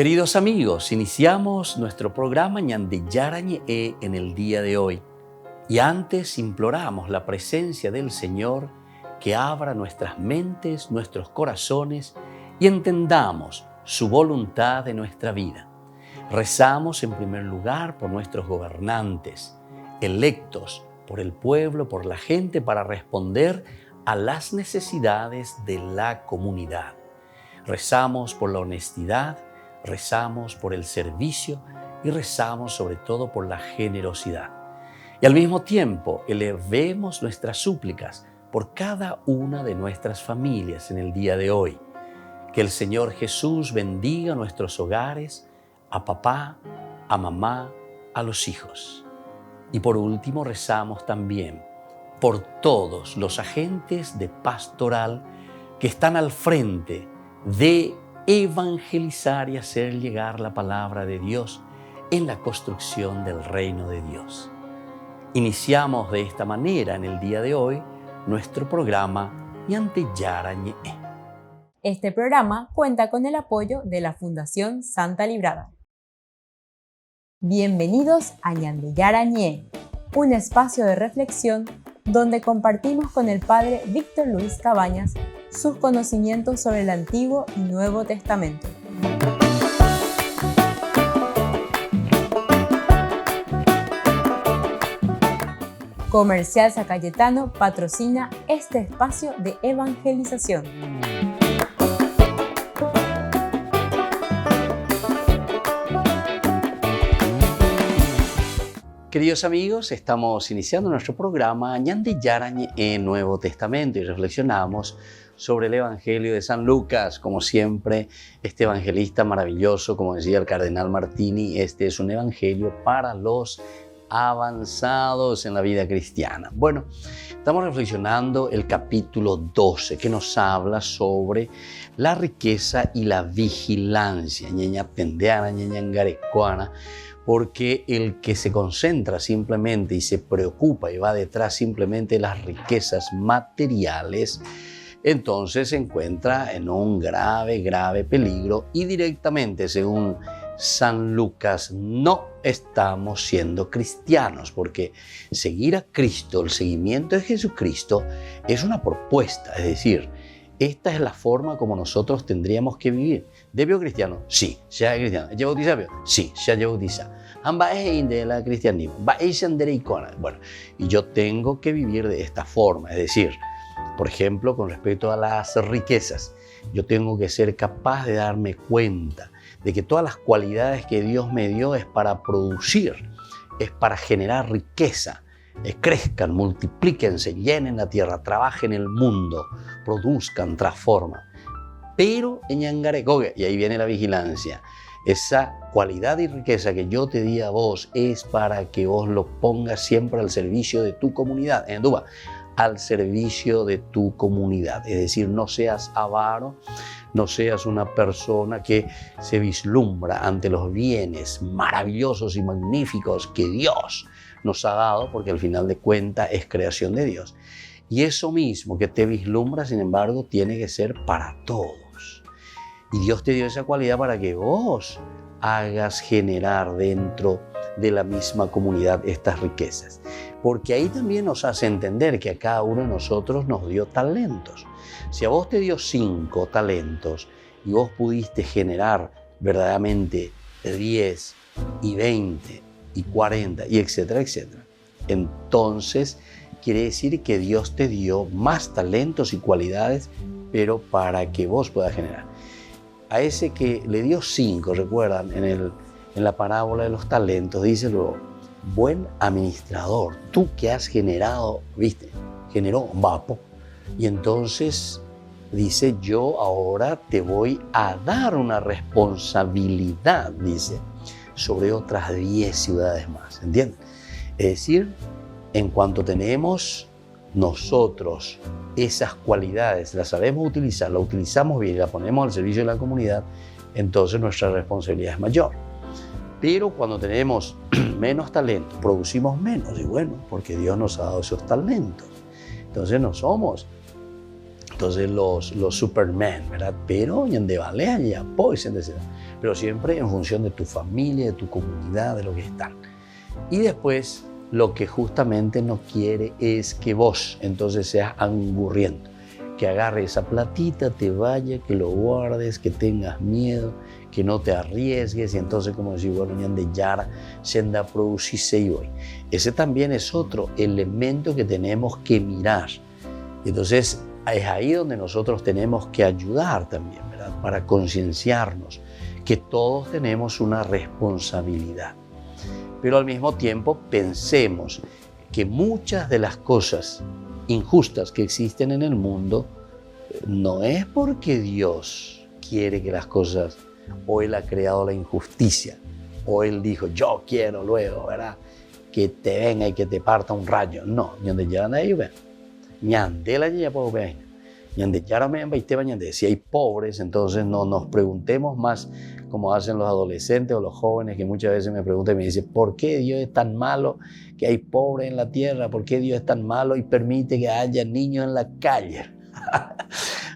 Queridos amigos, iniciamos nuestro programa Ñande Yarañe en el día de hoy. Y antes imploramos la presencia del Señor que abra nuestras mentes, nuestros corazones y entendamos su voluntad de nuestra vida. Rezamos en primer lugar por nuestros gobernantes, electos por el pueblo, por la gente, para responder a las necesidades de la comunidad. Rezamos por la honestidad, rezamos por el servicio y rezamos sobre todo por la generosidad. Y al mismo tiempo elevemos nuestras súplicas por cada una de nuestras familias en el día de hoy. Que el Señor Jesús bendiga nuestros hogares, a papá, a mamá, a los hijos. Y por último rezamos también por todos los agentes de pastoral que están al frente de evangelizar y hacer llegar la palabra de Dios en la construcción del reino de Dios. Iniciamos de esta manera en el día de hoy nuestro programa Ñande Yarañe. Este programa cuenta con el apoyo de la Fundación Santa Librada. Bienvenidos a Ñande Yarañe, un espacio de reflexión donde compartimos con el Padre Víctor Luis Cabañas sus conocimientos sobre el Antiguo y Nuevo Testamento. Comercial San Cayetano patrocina este espacio de evangelización. Queridos amigos, estamos iniciando nuestro programa Ñande Yarañe en Nuevo Testamento y reflexionamos sobre el Evangelio de San Lucas. Como siempre, este evangelista maravilloso, como decía el cardenal Martini, este es un evangelio para los avanzados en la vida cristiana. Bueno, estamos reflexionando el capítulo 12 que nos habla sobre la riqueza y la vigilancia. Ñeña tendeana, ñeña ngarecuana. Porque el que se concentra simplemente y se preocupa y va detrás simplemente de las riquezas materiales, entonces se encuentra en un grave peligro y directamente, según San Lucas, no estamos siendo cristianos, porque seguir a Cristo, el seguimiento de Jesucristo, es una propuesta, es decir, esta es la forma como nosotros tendríamos que vivir. ¿Debio cristiano? Sí, sea cristiano. ¿Ya bautizado? Sí, ya bautizado. Amba es de la cristianismo. Bueno, y yo tengo que vivir de esta forma. Es decir, por ejemplo, con respecto a las riquezas, yo tengo que ser capaz de darme cuenta de que todas las cualidades que Dios me dio es para producir, es para generar riqueza. Crezcan, multiplíquense, llenen la tierra, trabajen en el mundo, produzcan, transforman. Pero en Ñangarecogue, y ahí viene la vigilancia, esa cualidad y riqueza que yo te di a vos es para que vos lo pongas siempre al servicio de tu comunidad. En Duba, al servicio de tu comunidad. Es decir, no seas avaro, no seas una persona que se vislumbra ante los bienes maravillosos y magníficos que Dios nos ha dado, porque al final de cuentas es creación de Dios. Y eso mismo que te vislumbra, sin embargo, tiene que ser para todos. Y Dios te dio esa cualidad para que vos hagas generar dentro de la misma comunidad estas riquezas. Porque ahí también nos hace entender que a cada uno de nosotros nos dio talentos. Si a vos te dio 5 talentos y vos pudiste generar verdaderamente 10 y 20 y 40 y etcétera, etcétera, entonces quiere decir que Dios te dio más talentos y cualidades, pero para que vos puedas generar. A ese que le dio 5, recuerdan, en la parábola de los talentos, dice luego, buen administrador, tú que has generado, ¿viste? Generó un vapo. Y entonces dice, yo ahora te voy a dar una responsabilidad, dice, sobre otras 10 ciudades más, ¿entienden? Es decir, en cuanto tenemos nosotros esas cualidades, las sabemos utilizar, las utilizamos bien y las ponemos al servicio de la comunidad, entonces nuestra responsabilidad es mayor. Pero cuando tenemos menos talento, producimos menos, y bueno, porque Dios nos ha dado esos talentos. Entonces no somos los Superman, ¿verdad? Pero donde vale allá, pues, pero siempre en función de tu familia, de tu comunidad, de lo que están. Y después, lo que justamente no quiere es que vos entonces seas angurriento, que agarres esa platita, te vaya, que lo guardes, que tengas miedo, que no te arriesgues, y entonces, como decía, bueno, ñande yara, senda producirse y hoy. Ese también es otro elemento que tenemos que mirar. Entonces, es ahí donde nosotros tenemos que ayudar también, ¿verdad? Para concienciarnos que todos tenemos una responsabilidad. Pero al mismo tiempo pensemos que muchas de las cosas injustas que existen en el mundo no es porque Dios quiere que las cosas, o Él ha creado la injusticia, o Él dijo, yo quiero luego, ¿verdad? Que te venga y que te parta un rayo. No, ñande ya nadie ve. Ñande la ya puedo ver. Ñande ya me va ñande. Si hay pobres, entonces no nos preguntemos más como hacen los adolescentes o los jóvenes, que muchas veces me preguntan y me dicen, ¿por qué Dios es tan malo que hay pobres en la tierra? ¿Por qué Dios es tan malo y permite que haya niños en la calle?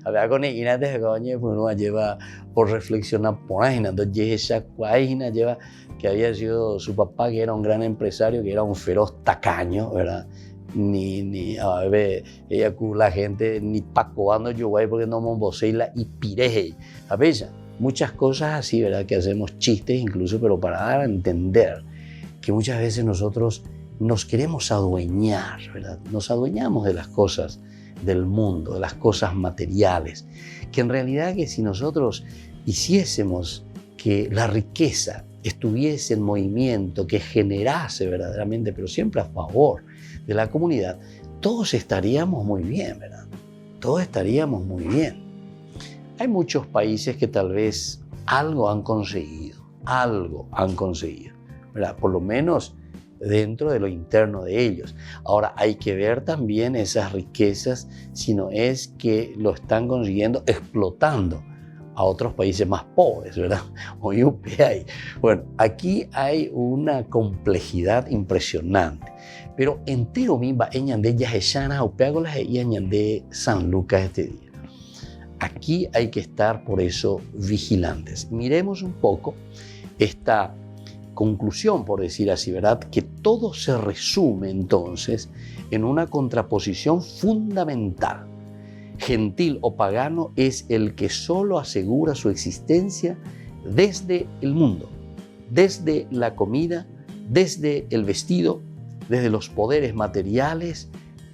A ver, con ella desde coño, pues uno lleva por reflexionar por ahí, entonces esa cuáina lleva que había sido su papá, que era un gran empresario, que era un feroz tacaño, ¿verdad? Ni a ver, ella con la gente, ni pacoando yo guay porque no me boceila y pireje. A ver, muchas cosas así, ¿verdad? Que hacemos chistes incluso, pero para dar a entender que muchas veces nosotros nos queremos adueñar, ¿verdad? Nos adueñamos de las cosas del mundo, de las cosas materiales, que en realidad que si nosotros hiciésemos que la riqueza estuviese en movimiento, que generase verdaderamente, pero siempre a favor de la comunidad, todos estaríamos muy bien, ¿verdad? Todos estaríamos muy bien. Hay muchos países que tal vez algo han conseguido, ¿verdad? Por lo menos dentro de lo interno de ellos. Ahora, hay que ver también esas riquezas, si no es que lo están consiguiendo explotando a otros países más pobres, ¿verdad? Bueno, aquí hay una complejidad impresionante, pero entero misma de Yaheshana o Peagolas y de San Lucas este día. Aquí hay que estar por eso vigilantes. Miremos un poco esta conclusión, por decir así, ¿verdad? Que todo se resume entonces en una contraposición fundamental. Gentil o pagano es el que solo asegura su existencia desde el mundo, desde la comida, desde el vestido, desde los poderes materiales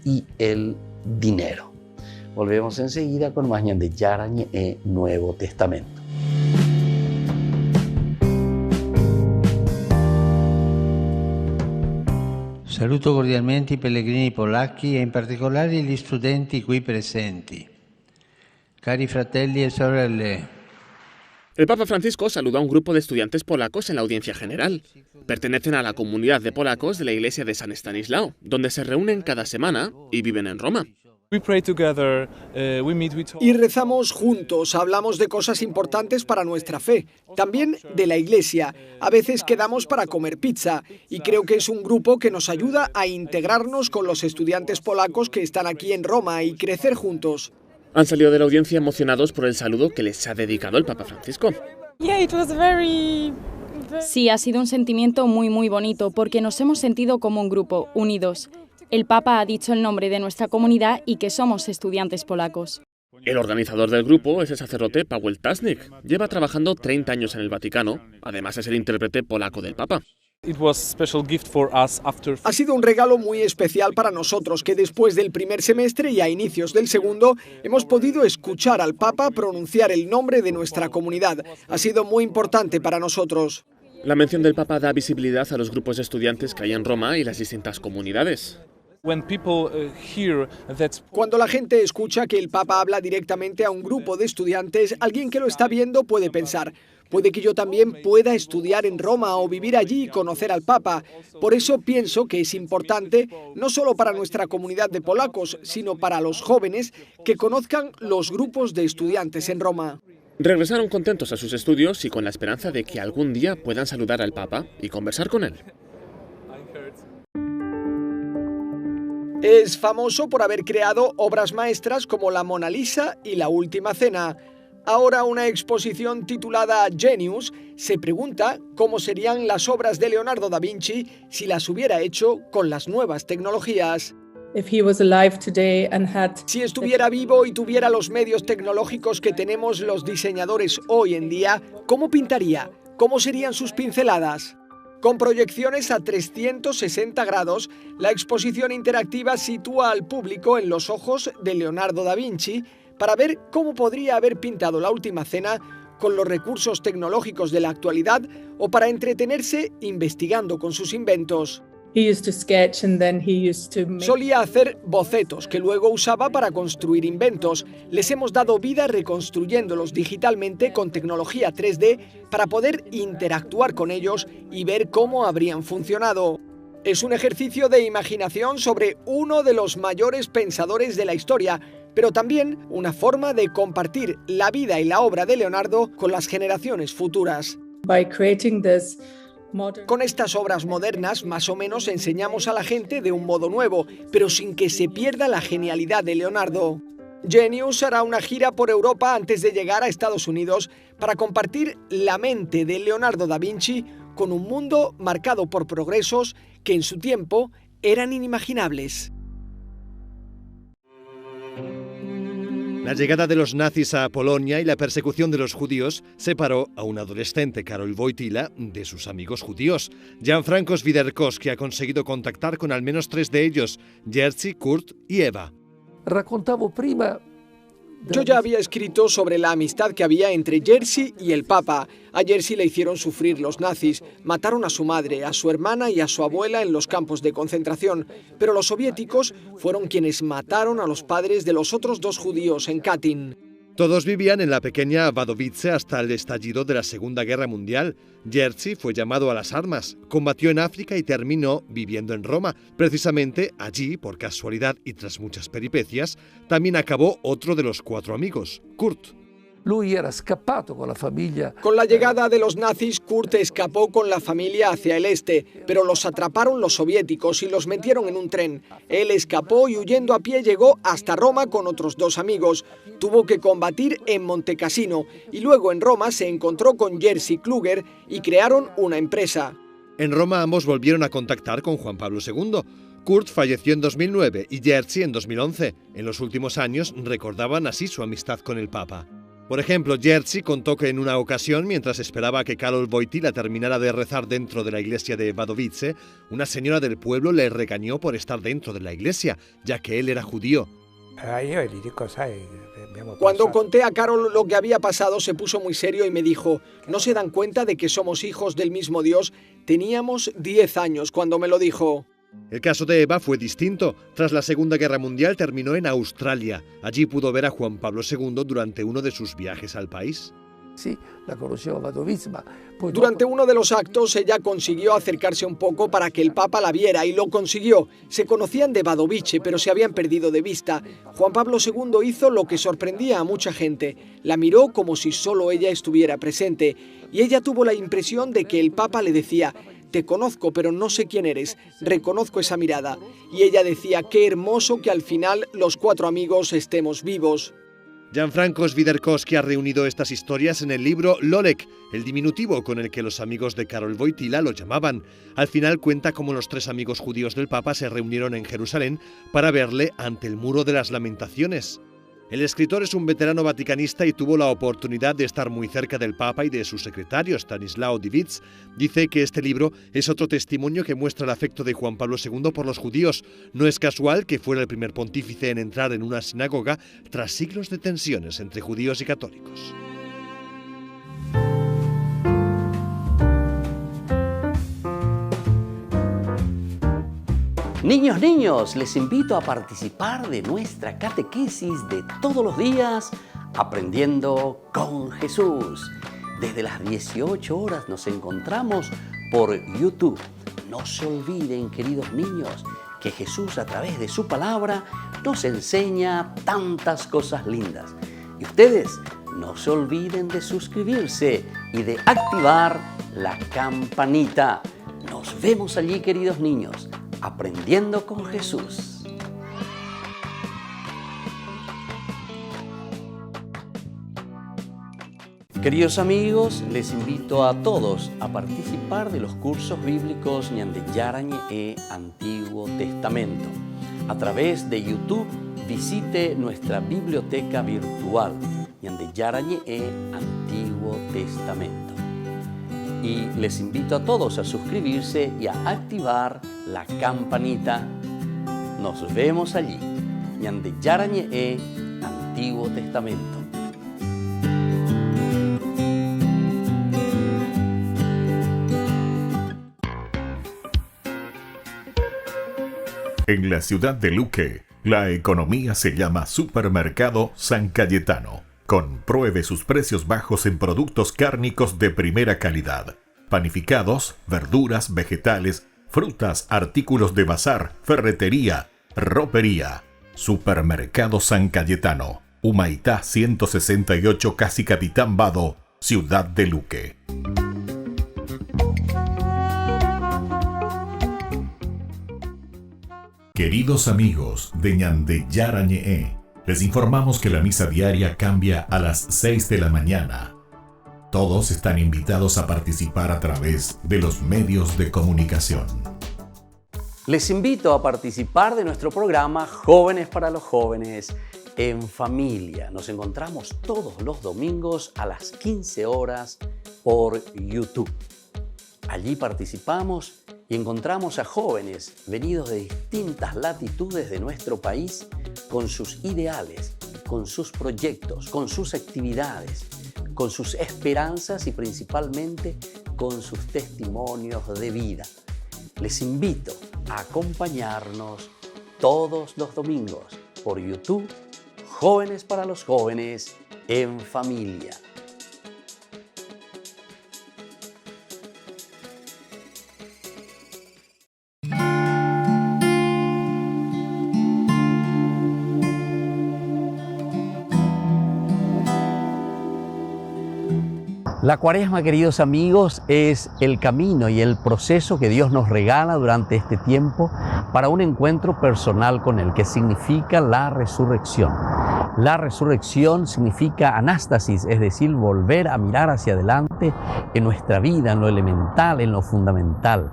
y el dinero. Volvemos enseguida con más de Yarañe e Nuevo Testamento. Saluto cordialmente i pellegrini polacchi e in particolare gli studenti qui presenti. Cari fratelli e sorelle. El Papa Francisco saludó a un grupo de estudiantes polacos en la audiencia general. Pertenecen a la comunidad de polacos de la iglesia de San Estanislao, donde se reúnen cada semana y viven en Roma. Y rezamos juntos, hablamos de cosas importantes para nuestra fe, también de la iglesia. A veces quedamos para comer pizza y creo que es un grupo que nos ayuda a integrarnos con los estudiantes polacos que están aquí en Roma y crecer juntos. Han salido de la audiencia emocionados por el saludo que les ha dedicado el Papa Francisco. Sí, ha sido un sentimiento muy bonito porque nos hemos sentido como un grupo, unidos. El Papa ha dicho el nombre de nuestra comunidad y que somos estudiantes polacos. El organizador del grupo es el sacerdote Paweł Tasnik. Lleva trabajando 30 años en el Vaticano. Además es el intérprete polaco del Papa. Ha sido un regalo muy especial para nosotros que después del primer semestre y a inicios del segundo hemos podido escuchar al Papa pronunciar el nombre de nuestra comunidad. Ha sido muy importante para nosotros. La mención del Papa da visibilidad a los grupos de estudiantes que hay en Roma y las distintas comunidades. Cuando la gente escucha que el Papa habla directamente a un grupo de estudiantes, alguien que lo está viendo puede pensar, puede que yo también pueda estudiar en Roma o vivir allí y conocer al Papa. Por eso pienso que es importante, no solo para nuestra comunidad de polacos, sino para los jóvenes, que conozcan los grupos de estudiantes en Roma. Regresaron contentos a sus estudios y con la esperanza de que algún día puedan saludar al Papa y conversar con él. Es famoso por haber creado obras maestras como la Mona Lisa y la Última Cena. Ahora una exposición titulada Genius se pregunta cómo serían las obras de Leonardo da Vinci si las hubiera hecho con las nuevas tecnologías. Si estuviera vivo y tuviera los medios tecnológicos que tenemos los diseñadores hoy en día, ¿cómo pintaría? ¿Cómo serían sus pinceladas? Con proyecciones a 360 grados, la exposición interactiva sitúa al público en los ojos de Leonardo da Vinci para ver cómo podría haber pintado la Última Cena con los recursos tecnológicos de la actualidad o para entretenerse investigando con sus inventos. Solía hacer bocetos que luego usaba para construir inventos. Les hemos dado vida reconstruyéndolos digitalmente con tecnología 3D para poder interactuar con ellos y ver cómo habrían funcionado. Es un ejercicio de imaginación sobre uno de los mayores pensadores de la historia, pero también una forma de compartir la vida y la obra de Leonardo con las generaciones futuras. Con estas obras modernas, más o menos enseñamos a la gente de un modo nuevo, pero sin que se pierda la genialidad de Leonardo. Genius hará una gira por Europa antes de llegar a Estados Unidos para compartir la mente de Leonardo da Vinci con un mundo marcado por progresos que en su tiempo eran inimaginables. La llegada de los nazis a Polonia y la persecución de los judíos separó a un adolescente, Karol Wojtyła, de sus amigos judíos. Gianfranco Swiderkowski ha conseguido contactar con al menos 3 de ellos, Jerzy, Kurt y Eva. Yo ya había escrito sobre la amistad que había entre Jerzy y el Papa. A Jerzy le hicieron sufrir los nazis, mataron a su madre, a su hermana y a su abuela en los campos de concentración, pero los soviéticos fueron quienes mataron a los padres de los otros 2 judíos en Katyn. Todos vivían en la pequeña Wadowice hasta el estallido de la Segunda Guerra Mundial. Jerzy fue llamado a las armas, combatió en África y terminó viviendo en Roma. Precisamente allí, por casualidad y tras muchas peripecias, también acabó otro de los 4 amigos, Kurt. Con la llegada de los nazis, Kurt escapó con la familia hacia el este, pero los atraparon los soviéticos y los metieron en un tren. Él escapó y huyendo a pie llegó hasta Roma con otros 2 amigos. Tuvo que combatir en Montecassino y luego en Roma se encontró con Jerzy Kluger y crearon una empresa. En Roma ambos volvieron a contactar con Juan Pablo II. Kurt falleció en 2009 y Jerzy en 2011. En los últimos años recordaban así su amistad con el Papa. Por ejemplo, Jerzy contó que en una ocasión, mientras esperaba que Karol Wojtyła terminara de rezar dentro de la iglesia de Wadowice, una señora del pueblo le regañó por estar dentro de la iglesia, ya que él era judío. Cuando conté a Karol lo que había pasado, se puso muy serio y me dijo: ¿no se dan cuenta de que somos hijos del mismo Dios? Teníamos 10 años cuando me lo dijo. El caso de Eva fue distinto. Tras la Segunda Guerra Mundial terminó en Australia. Allí pudo ver a Juan Pablo II durante uno de sus viajes al país. Durante uno de los actos ella consiguió acercarse un poco para que el Papa la viera y lo consiguió. Se conocían de Wadowice, pero se habían perdido de vista. Juan Pablo II hizo lo que sorprendía a mucha gente. La miró como si solo ella estuviera presente y ella tuvo la impresión de que el Papa le decía: te conozco, pero no sé quién eres. Reconozco esa mirada. Y ella decía: qué hermoso que al final los 4 amigos estemos vivos. Gianfranco Swiderkowski ha reunido estas historias en el libro Lolek, el diminutivo con el que los amigos de Karol Wojtyła lo llamaban. Al final cuenta cómo los 3 amigos judíos del Papa se reunieron en Jerusalén para verle ante el Muro de las Lamentaciones. El escritor es un veterano vaticanista y tuvo la oportunidad de estar muy cerca del Papa y de su secretario, Stanislaw Diwitz. Dice que este libro es otro testimonio que muestra el afecto de Juan Pablo II por los judíos. No es casual que fuera el primer pontífice en entrar en una sinagoga tras siglos de tensiones entre judíos y católicos. Niños, les invito a participar de nuestra catequesis de todos los días, Aprendiendo con Jesús. Desde las 18 horas nos encontramos por YouTube. No se olviden, queridos niños, que Jesús a través de su palabra nos enseña tantas cosas lindas. Y ustedes no se olviden de suscribirse y de activar la campanita. Nos vemos allí, queridos niños. Aprendiendo con Jesús. Queridos amigos, les invito a todos a participar de los cursos bíblicos Ñande Yarañe e Antiguo Testamento. A través de YouTube, visite nuestra biblioteca virtual Ñande Yarañe e Antiguo Testamento. Y les invito a todos a suscribirse y a activar la campanita. Nos vemos allí. Ñande Yarañe e Antiguo Testamento. En la ciudad de Luque, la economía se llama Supermercado San Cayetano. Compruebe sus precios bajos en productos cárnicos de primera calidad. Panificados, verduras, vegetales, frutas, artículos de bazar, ferretería, ropería. Supermercado San Cayetano, Humaitá 168, Casi Capitán Vado, ciudad de Luque. Queridos amigos de Ñande Yarañe, les informamos que la misa diaria cambia a las 6 de la mañana. Todos están invitados a participar a través de los medios de comunicación. Les invito a participar de nuestro programa Jóvenes para los Jóvenes en Familia. Nos encontramos todos los domingos a las 15 horas por YouTube. Allí participamos y encontramos a jóvenes venidos de distintas latitudes de nuestro país con sus ideales, con sus proyectos, con sus actividades, con sus esperanzas y principalmente con sus testimonios de vida. Les invito a acompañarnos todos los domingos por YouTube, Jóvenes para los Jóvenes en Familia. La Cuaresma, queridos amigos, es el camino y el proceso que Dios nos regala durante este tiempo para un encuentro personal con Él, que significa la resurrección. La resurrección significa anástasis, es decir, volver a mirar hacia adelante en nuestra vida, en lo elemental, en lo fundamental.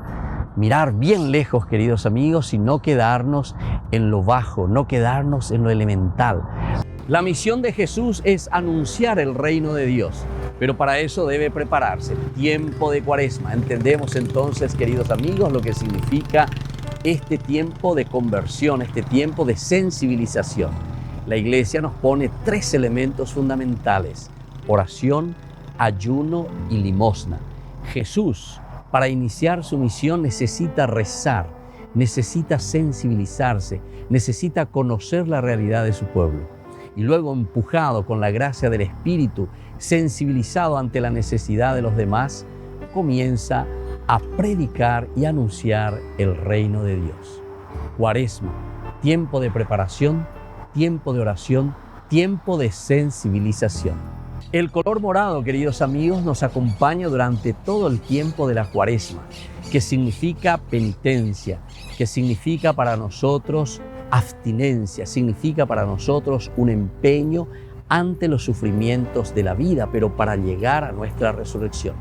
Mirar bien lejos, queridos amigos, y no quedarnos en lo bajo, no quedarnos en lo elemental. La misión de Jesús es anunciar el reino de Dios, pero para eso debe prepararse. Tiempo de Cuaresma. Entendemos entonces, queridos amigos, lo que significa este tiempo de conversión, este tiempo de sensibilización. La Iglesia nos pone 3 elementos fundamentales: oración, ayuno y limosna. Jesús, para iniciar su misión, necesita rezar, necesita sensibilizarse, necesita conocer la realidad de su pueblo. Y luego, empujado con la gracia del Espíritu, sensibilizado ante la necesidad de los demás, comienza a predicar y anunciar el reino de Dios. Cuaresma, tiempo de preparación, tiempo de oración, tiempo de sensibilización. El color morado, queridos amigos, nos acompaña durante todo el tiempo de la Cuaresma, que significa penitencia, que significa para nosotros abstinencia, significa para nosotros un empeño ante los sufrimientos de la vida, pero para llegar a nuestra resurrección.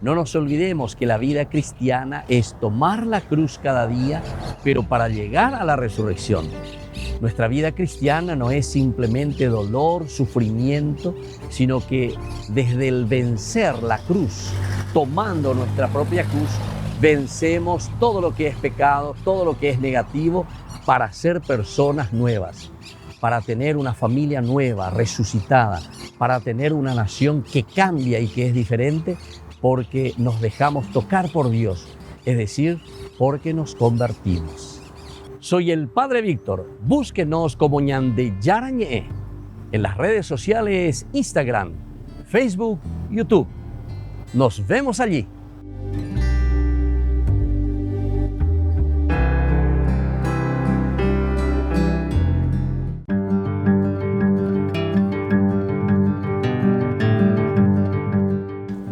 No nos olvidemos que la vida cristiana es tomar la cruz cada día, pero para llegar a la resurrección. Nuestra vida cristiana no es simplemente dolor, sufrimiento, sino que desde el vencer la cruz, tomando nuestra propia cruz, vencemos todo lo que es pecado, todo lo que es negativo, para ser personas nuevas, para tener una familia nueva, resucitada, para tener una nación que cambia y que es diferente, porque nos dejamos tocar por Dios, es decir, porque nos convertimos. Soy el Padre Víctor. Búsquenos como Ñande Yarañe en las redes sociales Instagram, Facebook, YouTube. Nos vemos allí.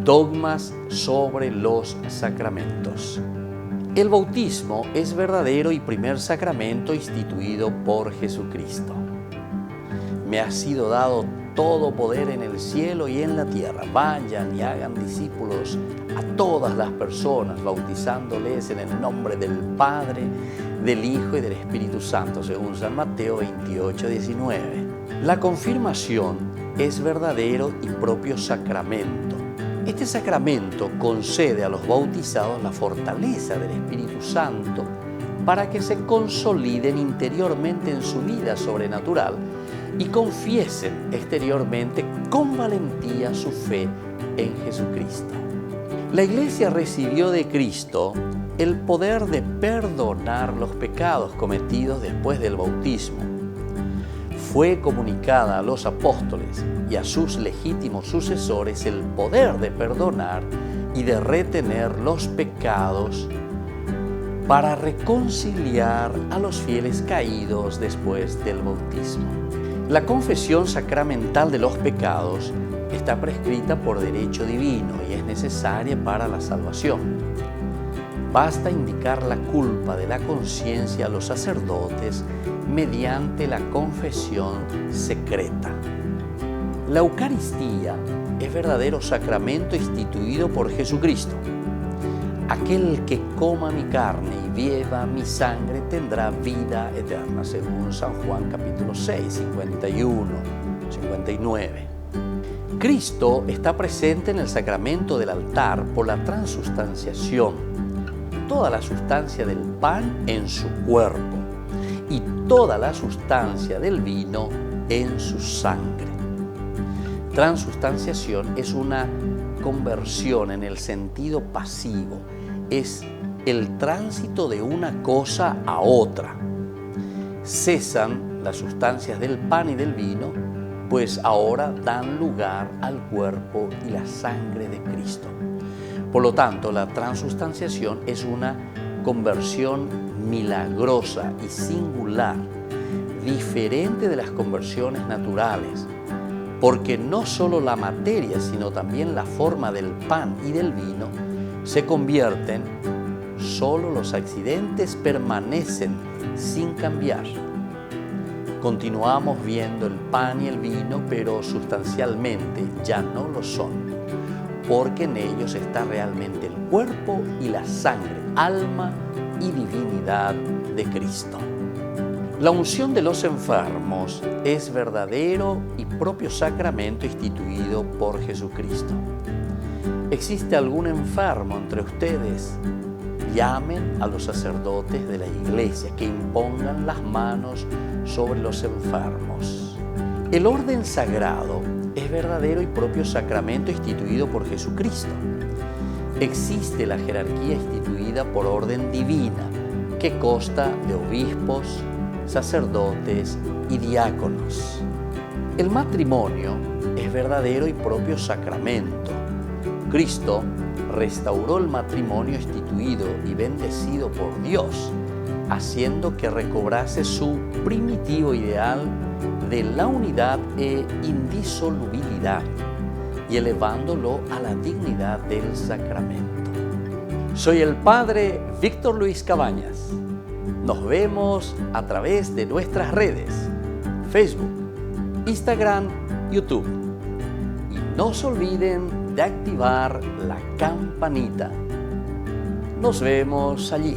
Dogmas sobre los sacramentos. El bautismo es verdadero y primer sacramento instituido por Jesucristo. Me ha sido dado todo poder en el cielo y en la tierra. Vayan y hagan discípulos a todas las personas, bautizándoles en el nombre del Padre, del Hijo y del Espíritu Santo, según San Mateo 28, 19. La confirmación es verdadero y propio sacramento. Este sacramento concede a los bautizados la fortaleza del Espíritu Santo para que se consoliden interiormente en su vida sobrenatural y confiesen exteriormente con valentía su fe en Jesucristo. La Iglesia recibió de Cristo el poder de perdonar los pecados cometidos después del bautismo. Fue comunicada a los apóstoles y a sus legítimos sucesores el poder de perdonar y de retener los pecados para reconciliar a los fieles caídos después del bautismo. La confesión sacramental de los pecados está prescrita por derecho divino y es necesaria para la salvación. Basta indicar la culpa de la conciencia a los sacerdotes mediante la confesión secreta. La Eucaristía es verdadero sacramento instituido por Jesucristo. Aquel que coma mi carne y beba mi sangre tendrá vida eterna, según San Juan capítulo 6, 51, 59. Cristo está presente en el sacramento del altar por la transustanciación, toda la sustancia del pan en su cuerpo y toda la sustancia del vino en su sangre. Transustanciación es una conversión en el sentido pasivo, es el tránsito de una cosa a otra. Cesan las sustancias del pan y del vino, pues ahora dan lugar al cuerpo y la sangre de Cristo. Por lo tanto, la transustanciación es una conversión milagrosa y singular, diferente de las conversiones naturales, porque no solo la materia, sino también la forma del pan y del vino se convierten, solo los accidentes permanecen sin cambiar. Continuamos viendo el pan y el vino, pero sustancialmente ya no lo son, porque en ellos está realmente el cuerpo y la sangre, alma y divinidad de Cristo. La unción de los enfermos es verdadero y propio sacramento instituido por Jesucristo. ¿Existe algún enfermo entre ustedes? Llamen a los sacerdotes de la Iglesia que impongan las manos sobre los enfermos. El orden sagrado es verdadero y propio sacramento instituido por Jesucristo. Existe la jerarquía instituida por orden divina que consta de obispos, sacerdotes y diáconos. El matrimonio es verdadero y propio sacramento. Cristo restauró el matrimonio instituido y bendecido por Dios, haciendo que recobrase su primitivo ideal de la unidad e indisolubilidad y elevándolo a la dignidad del sacramento. Soy el Padre Víctor Luis Cabañas. Nos vemos a través de nuestras redes, Facebook, Instagram, YouTube. Y no se olviden de activar la campanita. Nos vemos allí.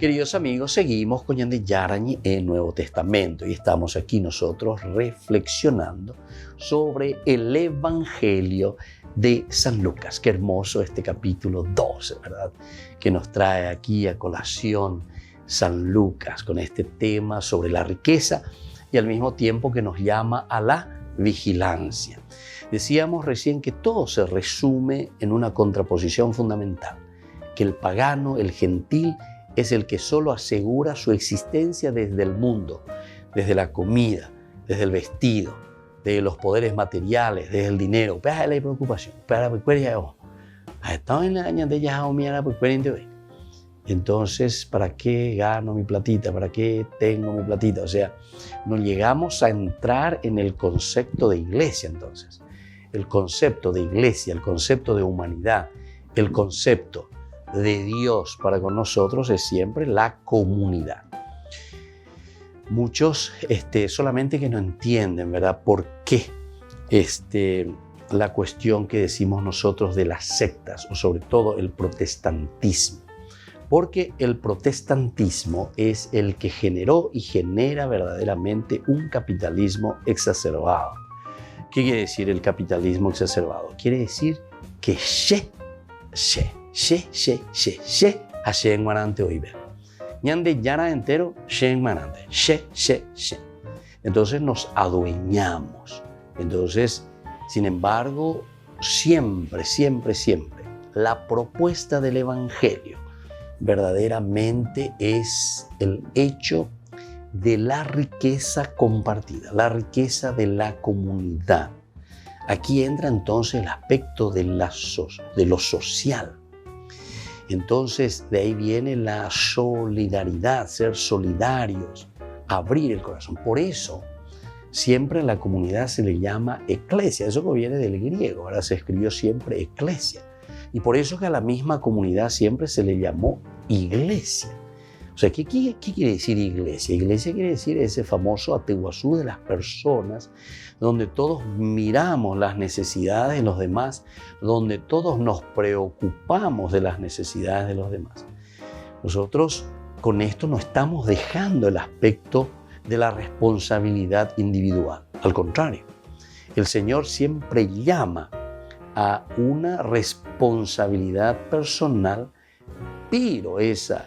Queridos amigos, seguimos con Ñande Yarañi en Nuevo Testamento y estamos aquí nosotros reflexionando sobre el Evangelio de San Lucas. Qué hermoso este capítulo 12, ¿verdad? Que nos trae aquí a colación San Lucas con este tema sobre la riqueza y al mismo tiempo que nos llama a la vigilancia. Decíamos recién que todo se resume en una contraposición fundamental, que el pagano, el gentil, es el que solo asegura su existencia desde el mundo, desde la comida, desde el vestido, desde los poderes materiales, desde el dinero. Pero la preocupación, entonces, ¿para qué gano mi platita? ¿Para qué tengo mi platita? O sea, no llegamos a entrar en el concepto de iglesia entonces. el concepto de iglesia, el concepto de humanidad, el concepto de Dios para con nosotros es siempre la comunidad. Muchos solamente que no entienden, ¿verdad?, por qué la cuestión que decimos nosotros de las sectas, o sobre todo el protestantismo. Porque el protestantismo es el que generó y genera verdaderamente un capitalismo exacerbado. ¿Qué quiere decir el capitalismo exacerbado? Quiere decir que Hashem Marante Oiber. Ñande Yara entero, Shen Marante. Entonces nos adueñamos. Entonces, sin embargo, siempre, la propuesta del Evangelio verdaderamente es el hecho de la riqueza compartida, la riqueza de la comunidad. Aquí entra entonces el aspecto de lo social. Entonces de ahí viene la solidaridad, ser solidarios, abrir el corazón. Por eso siempre a la comunidad se le llama eclesia. Eso viene del griego, ahora se escribió siempre eclesia. Y por eso que a la misma comunidad siempre se le llamó iglesia. O sea, ¿qué quiere decir iglesia? Iglesia quiere decir ese famoso ateguazú de las personas, donde todos miramos las necesidades de los demás, donde todos nos preocupamos de las necesidades de los demás. Nosotros con esto no estamos dejando el aspecto de la responsabilidad individual. Al contrario, el Señor siempre llama a una responsabilidad personal, pero esa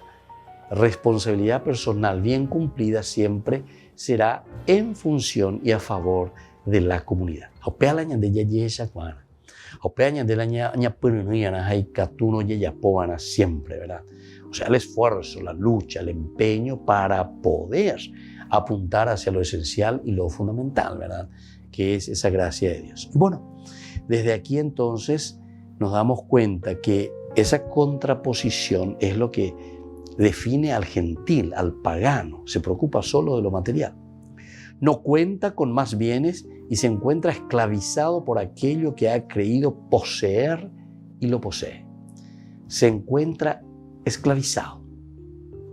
responsabilidad personal bien cumplida siempre será en función y a favor de la comunidad. Siempre, ¿verdad? O sea, el esfuerzo, la lucha, el empeño para poder apuntar hacia lo esencial y lo fundamental, ¿verdad?, que es esa gracia de Dios. Y bueno, desde aquí entonces nos damos cuenta que esa contraposición es lo que define al gentil, al pagano. Se preocupa solo de lo material. No cuenta con más bienes y se encuentra esclavizado por aquello que ha creído poseer y lo posee. Se encuentra esclavizado.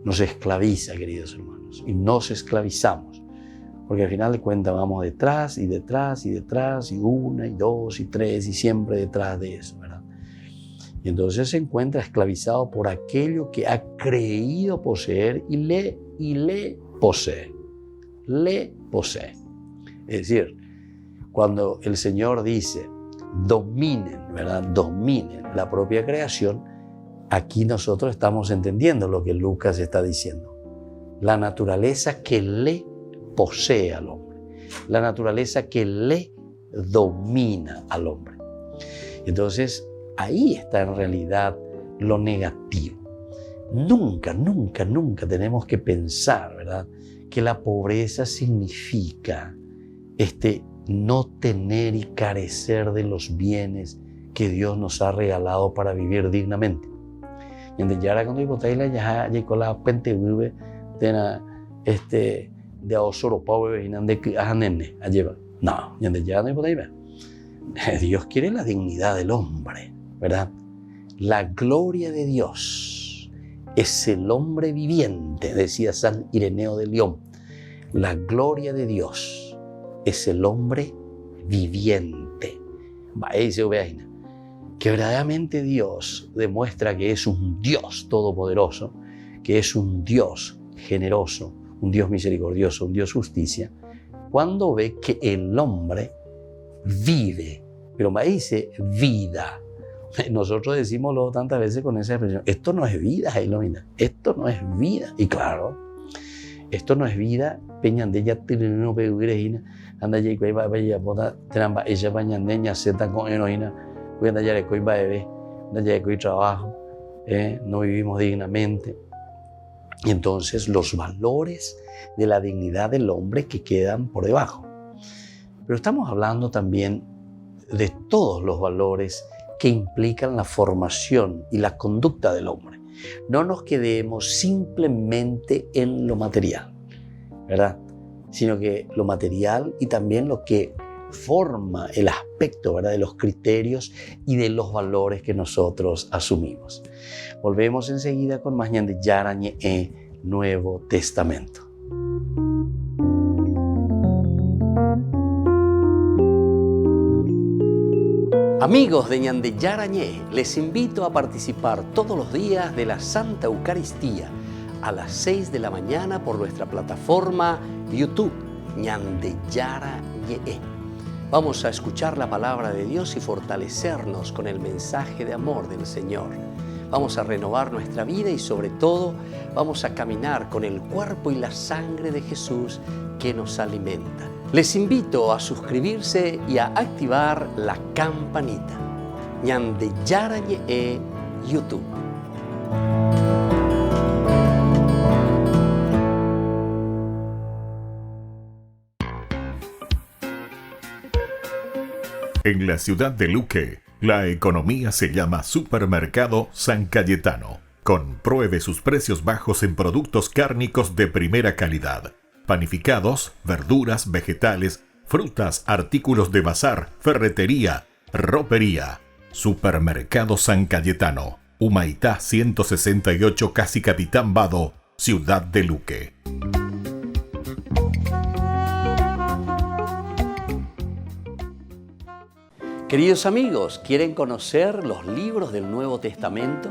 Nos esclaviza, queridos hermanos, y nos esclavizamos. Porque al final de cuentas vamos detrás y detrás y detrás, y una y dos y tres, y siempre detrás de eso, ¿verdad? Y entonces se encuentra esclavizado por aquello que ha creído poseer y le posee. Le posee. Es decir, cuando el Señor dice, dominen, ¿verdad?, dominen la propia creación, aquí nosotros estamos entendiendo lo que Lucas está diciendo. La naturaleza que le posee al hombre, la naturaleza que le domina al hombre. Entonces, ahí está en realidad lo negativo. Nunca tenemos que pensar, ¿verdad?, que la pobreza significa no tener y carecer de los bienes que Dios nos ha regalado para vivir dignamente. Y ya cuando ya llegó la pente vive de osoro pobre y nande que nene lleva. No, ya no hay. Dios quiere la dignidad del hombre, ¿verdad? La gloria de Dios es el hombre viviente, decía San Ireneo de León. La gloria de Dios es el hombre viviente. Que verdaderamente Dios demuestra que es un Dios todopoderoso, que es un Dios generoso, un Dios misericordioso, un Dios justicia, cuando ve que el hombre vive, pero me dice vida. Nosotros decimoslo tantas veces con esa expresión, esto no es vida, esto no es vida. Y claro, esto no es vida, peñandella tirino peugirejina, anda ya y vaya boda, tramba ella pañandeña zeta con heroína, voy a andar ya de coi bebé, anda ya de coi trabajo, no vivimos dignamente. Y entonces los valores de la dignidad del hombre que quedan por debajo. Pero estamos hablando también de todos los valores que implican la formación y la conducta del hombre. No nos quedemos simplemente en lo material, ¿verdad?, sino que lo material y también lo que forma el aspecto, ¿verdad?, de los criterios y de los valores que nosotros asumimos. Volvemos enseguida con más Ñande Yarañe Nuevo Testamento. Amigos de Ñande Yarañe, les invito a participar todos los días de la Santa Eucaristía a las 6 de la mañana por nuestra plataforma YouTube, Ñande Yarañe. Vamos a escuchar la palabra de Dios y fortalecernos con el mensaje de amor del Señor. Vamos a renovar nuestra vida y sobre todo vamos a caminar con el cuerpo y la sangre de Jesús que nos alimenta. Les invito a suscribirse y a activar la campanita. Ñande Yarañe YouTube. En la ciudad de Luque, la economía se llama Supermercado San Cayetano. Compruebe sus precios bajos en productos cárnicos de primera calidad. Panificados, verduras, vegetales, frutas, artículos de bazar, ferretería, ropería. Supermercado San Cayetano, Humaitá 168, Casi Capitán Vado, Ciudad de Luque. Queridos amigos, ¿quieren conocer los libros del Nuevo Testamento?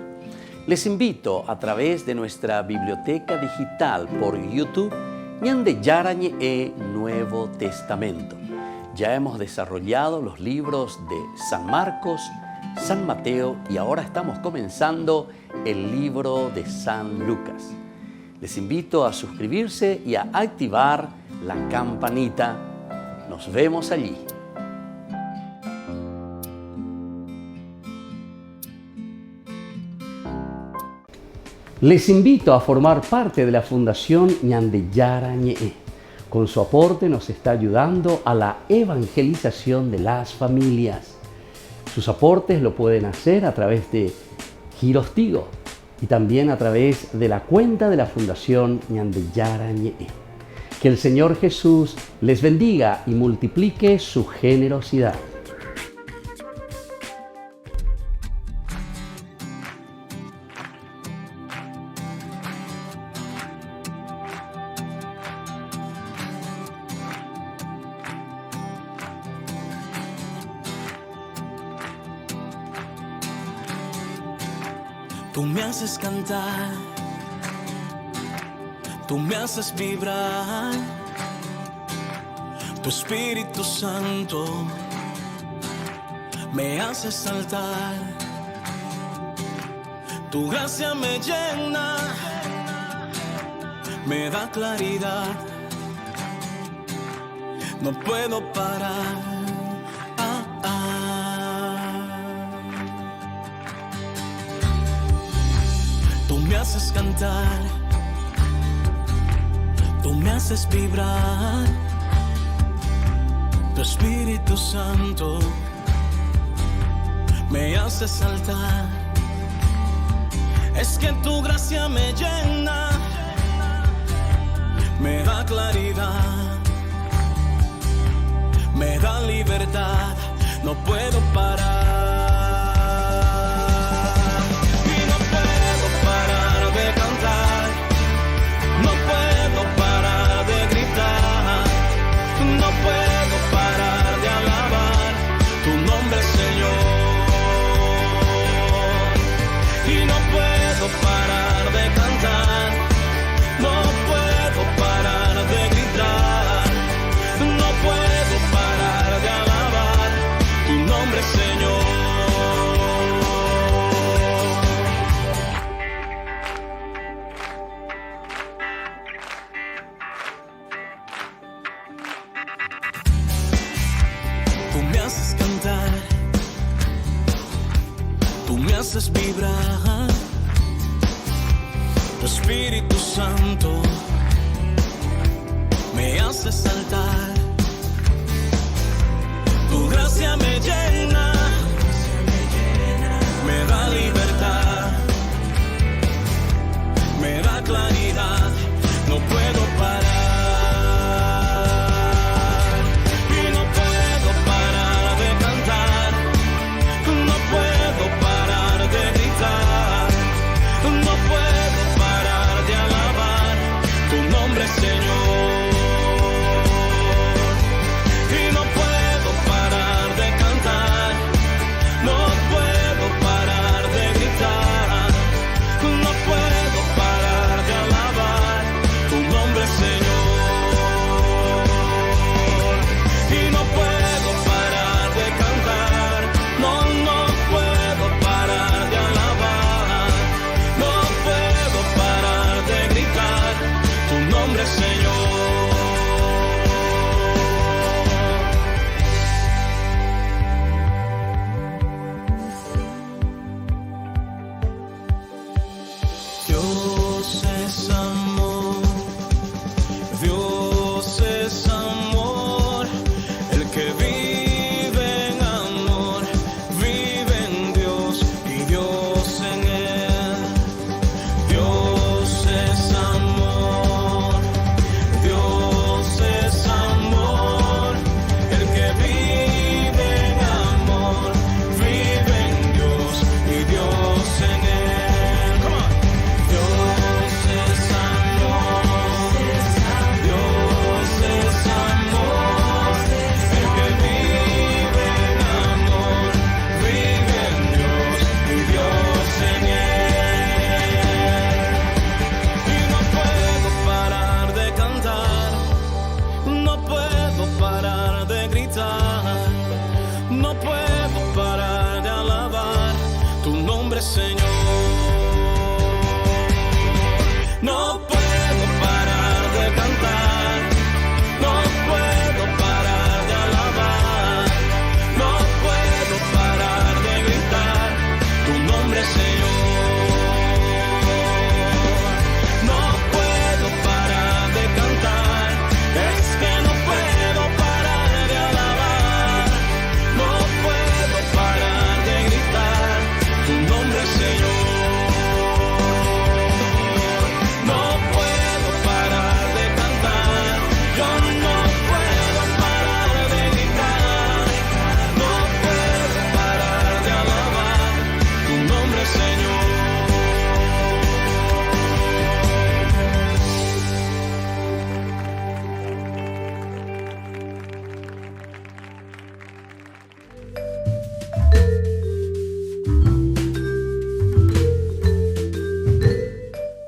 Les invito a través de nuestra biblioteca digital por YouTube, Ñande Yarañe Nuevo Testamento. Ya hemos desarrollado los libros de San Marcos, San Mateo y ahora estamos comenzando el libro de San Lucas. Les invito a suscribirse y a activar la campanita. Nos vemos allí. Les invito a formar parte de la Fundación Ñande Yarañe. Con su aporte nos está ayudando a la evangelización de las familias. Sus aportes lo pueden hacer a través de Giros Tigo y también a través de la cuenta de la Fundación Ñande Yarañe. Que el Señor Jesús les bendiga y multiplique su generosidad. Tú me haces cantar, tú me haces vibrar, tu Espíritu Santo me hace saltar, tu gracia me llena, me da claridad, no puedo parar. Tú me haces cantar, tú me haces vibrar, tu Espíritu Santo me hace saltar. Es que tu gracia me llena, me da claridad, me da libertad, no puedo parar. Haces vibrar, tu Espíritu Santo me hace saltar, tu gracia me llena, me da libertad, me da claridad, no puedo parar y no puedo es amor, Dios es amor, el que vive en amor, vive en Dios y Dios en él. Dios es amor, Dios es amor, el que vive en amor, vive en Dios y Dios en él. Come on. Dios es amor, Dios es amor, el que vive en amor, vive en Dios y Dios en él. Y no puedo parar de cantar, no puedo parar de gritar, no puedo parar de alabar tu nombre, Señor. No puedo parar de cantar, no puedo parar de alabar, no puedo parar de gritar tu nombre, Señor. No puedo parar de cantar, es que no puedo parar de alabar, no puedo parar de gritar tu nombre, Señor. No puedo parar de cantar, yo no puedo parar de gritar, no puedo parar de alabar tu nombre, Señor.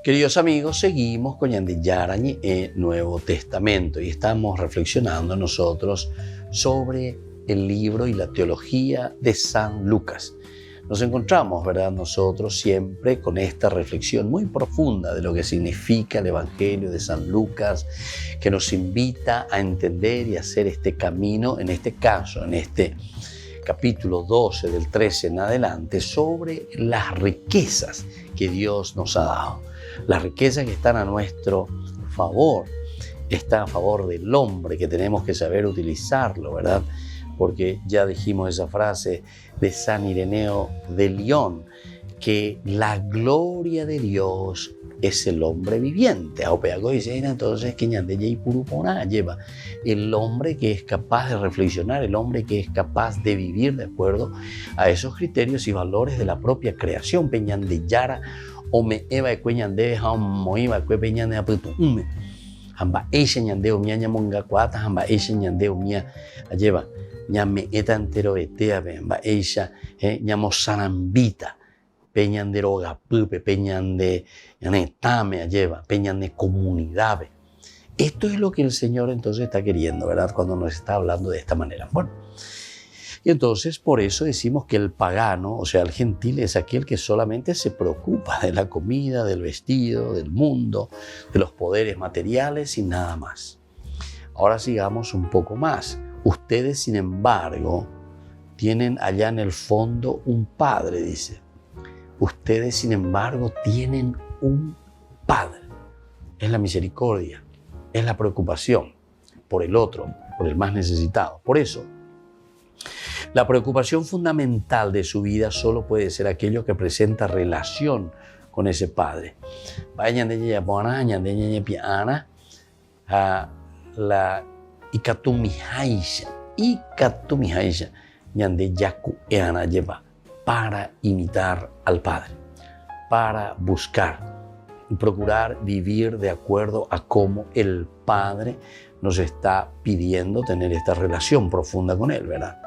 Queridos amigos, seguimos con Ñande Yarañe en Nuevo Testamento y estamos reflexionando nosotros sobre el libro y la teología de San Lucas. Nos encontramos, ¿verdad?, nosotros siempre con esta reflexión muy profunda de lo que significa el Evangelio de San Lucas, que nos invita a entender y hacer este camino, en este caso, en este capítulo 12 del 13 en adelante, sobre las riquezas que Dios nos ha dado. Las riquezas que están a nuestro favor, están a favor del hombre, que tenemos que saber utilizarlo, ¿verdad? Porque ya dijimos esa frase de San Ireneo de León, que la gloria de Dios es el hombre viviente. Entonces, que lleva el hombre que es capaz de reflexionar, el hombre que es capaz de vivir de acuerdo a esos criterios y valores de la propia creación. Peñande Yara o me eva de cueñande moiva que peñande aputu hamba ella ñandeo mia ñamonga cuata hamba ella ñandeo mia lleva ñame eta entero etea hamba ella ñamo sanambita peñandero gapupe peñande ñanetame lleva peñande comunidad. Esto es lo que el Señor entonces está queriendo, ¿verdad?, cuando nos está hablando de esta manera. Bueno, y entonces por eso decimos que el pagano, o sea, el gentil, es aquel que solamente se preocupa de la comida, del vestido, del mundo, de los poderes materiales y nada más. Ahora sigamos un poco más. Ustedes, sin embargo, tienen allá en el fondo un padre, dice. Ustedes, sin embargo, tienen un padre. Es la misericordia, es la preocupación por el otro, por el más necesitado. Por eso, la preocupación fundamental de su vida solo puede ser aquello que presenta relación con ese padre. La ikatumihaisha ñande yaku eana lleva para imitar al padre, para buscar y procurar vivir de acuerdo a cómo el padre nos está pidiendo tener esta relación profunda con él, ¿verdad?